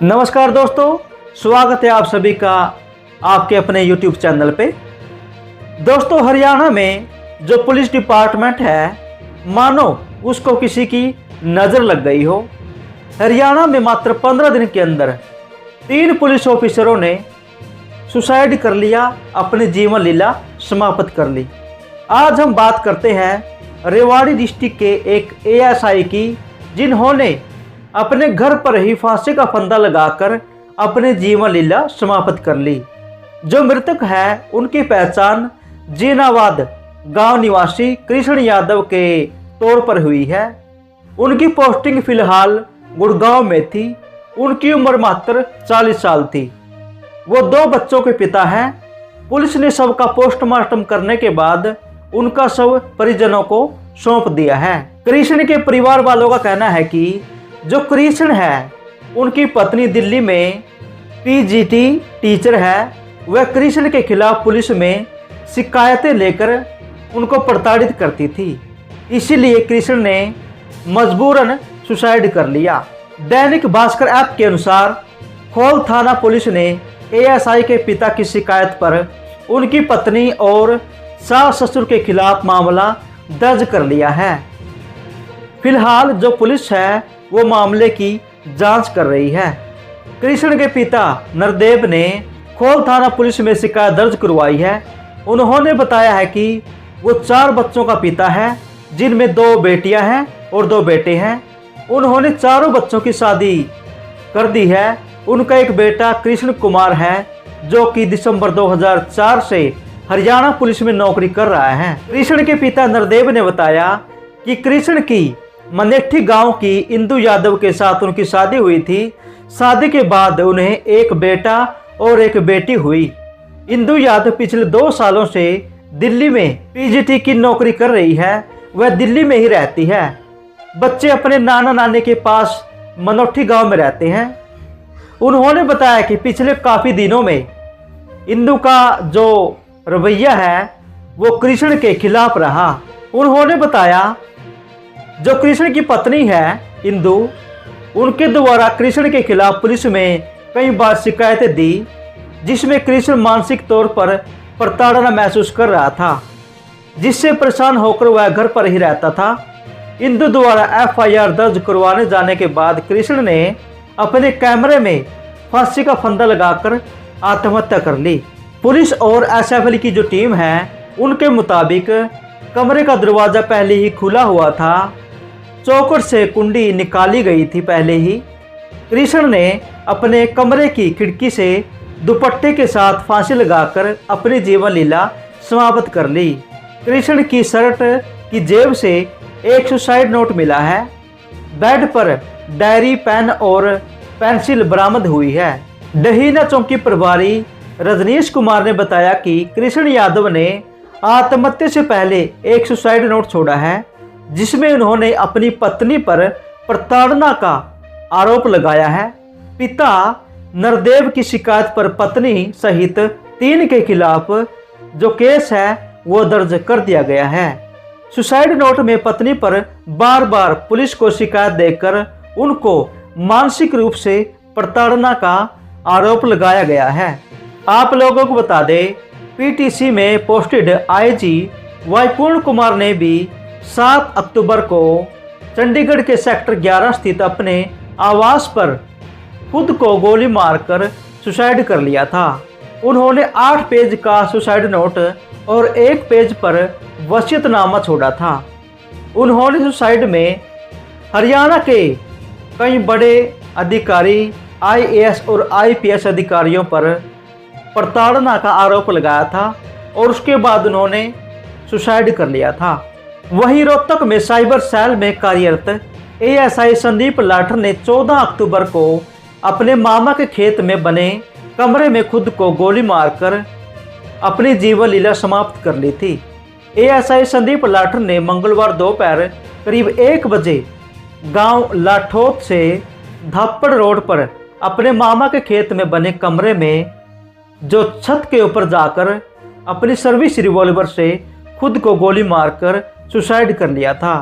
नमस्कार दोस्तों, स्वागत है आप सभी का आपके अपने YouTube चैनल पे। दोस्तों, हरियाणा में जो पुलिस डिपार्टमेंट है, मानो उसको किसी की नज़र लग गई हो। हरियाणा में मात्र 15 दिन के अंदर 3 पुलिस ऑफिसरों ने सुसाइड कर लिया, अपनी जीवन लीला समाप्त कर ली। आज हम बात करते हैं रेवाड़ी डिस्ट्रिक्ट के एक ASI की, जिन्होंने अपने घर पर ही फांसी का फंदा लगाकर अपने जीवन लीला समाप्त कर ली। जो मृतक है उनकी पहचान जीनावाद गांव निवासी कृष्ण यादव के तौर पर हुई है। उनकी पोस्टिंग फिलहाल गुड़गांव में थी। उनकी उम्र मात्र 40 साल थी। वो 2 बच्चों के पिता हैं। पुलिस ने शव का पोस्टमार्टम करने के बाद उनका शव परिजनों को सौंप दिया है। कृष्ण के परिवार वालों का कहना है कि जो कृष्ण है, उनकी पत्नी दिल्ली में PGT टीचर है। वह कृष्ण के खिलाफ पुलिस में शिकायतें लेकर उनको प्रताड़ित करती थी, इसीलिए कृष्ण ने मजबूरन सुसाइड कर लिया। दैनिक भास्कर ऐप के अनुसार खोल थाना पुलिस ने ASI के पिता की शिकायत पर उनकी पत्नी और सास ससुर के खिलाफ मामला दर्ज कर लिया है। फिलहाल जो पुलिस है वो मामले की जांच कर रही है। कृष्ण के पिता नरदेव ने खोल थाना पुलिस में शिकायत दर्ज करवाई है। उन्होंने बताया है कि वो 4 बच्चों का पिता है, जिनमें 2 बेटियां हैं और 2 बेटे हैं। उन्होंने चारों बच्चों की शादी कर दी है। उनका एक बेटा कृष्ण कुमार है, जो कि दिसंबर 2004 से हरियाणा पुलिस में नौकरी कर रहा है। कृष्ण के पिता नरदेव ने बताया कि कृष्ण की मनेठी गांव की इंदु यादव के साथ उनकी शादी हुई थी। शादी के बाद उन्हें एक बेटा और एक बेटी हुई। इंदु यादव पिछले 2 सालों से दिल्ली में PGT की नौकरी कर रही है। वह दिल्ली में ही रहती है। बच्चे अपने नाना नानी के पास मनोठी गांव में रहते हैं। उन्होंने बताया कि पिछले काफ़ी दिनों में इंदु का जो रवैया है वो कृष्ण के खिलाफ रहा। उन्होंने बताया जो कृष्ण की पत्नी है इंदु, उनके द्वारा कृष्ण के खिलाफ पुलिस में कई बार शिकायतें दी, जिसमें कृष्ण मानसिक तौर पर प्रताड़ना महसूस कर रहा था, जिससे परेशान होकर वह घर पर ही रहता था। इंदु द्वारा FIR दर्ज करवाने जाने के बाद कृष्ण ने अपने कैमरे में फांसी का फंदा लगाकर आत्महत्या कर ली। पुलिस और SFL की जो टीम है, उनके मुताबिक कमरे का दरवाज़ा पहले ही खुला हुआ था। चौखट से कुंडी निकाली गई थी पहले ही। कृष्ण ने अपने कमरे की खिड़की से दुपट्टे के साथ फांसी लगाकर अपनी जीवन लीला समाप्त कर ली। कृष्ण की शर्ट की जेब से एक सुसाइड नोट मिला है। बेड पर डायरी, पेन और पेंसिल बरामद हुई है। डहीना चौकी प्रभारी रजनीश कुमार ने बताया कि कृष्ण यादव ने आत्महत्या से पहले एक सुसाइड नोट छोड़ा है, जिसमें उन्होंने अपनी पत्नी पर प्रताड़ना का आरोप लगाया है। पिता नरदेव की शिकायत पर पत्नी सहित 3 के खिलाफ जो केस है वो दर्ज कर दिया गया है। सुसाइड नोट में पत्नी पर बार बार पुलिस को शिकायत देकर उनको मानसिक रूप से प्रताड़ना का आरोप लगाया गया है। आप लोगों को बता दें, PTC में पोस्टेड IG वैपूर्ण कुमार ने भी 7 अक्टूबर को चंडीगढ़ के सेक्टर 11 स्थित अपने आवास पर खुद को गोली मारकर सुसाइड कर लिया था। उन्होंने 8 पेज का सुसाइड नोट और 1 पेज पर वसीयतनामा छोड़ा था। उन्होंने सुसाइड में हरियाणा के कई बड़े अधिकारी, IAS और IPS अधिकारियों पर प्रताड़ना का आरोप लगाया था और उसके बाद उन्होंने सुसाइड कर लिया था। वहीं रोहतक में साइबर सेल में कार्यरत ASI संदीप लाठर ने 14 अक्टूबर को अपने मामा के खेत में बने कमरे में खुद को गोली मारकर अपनी जीवन लीला समाप्त कर ली थी। ASI संदीप लाठर ने मंगलवार दोपहर करीब 1 बजे गांव लाठोत से धापड़ रोड पर अपने मामा के खेत में बने कमरे में जो छत के ऊपर जाकर अपनी सर्विस रिवॉल्वर से खुद को गोली मारकर सुसाइड कर लिया था।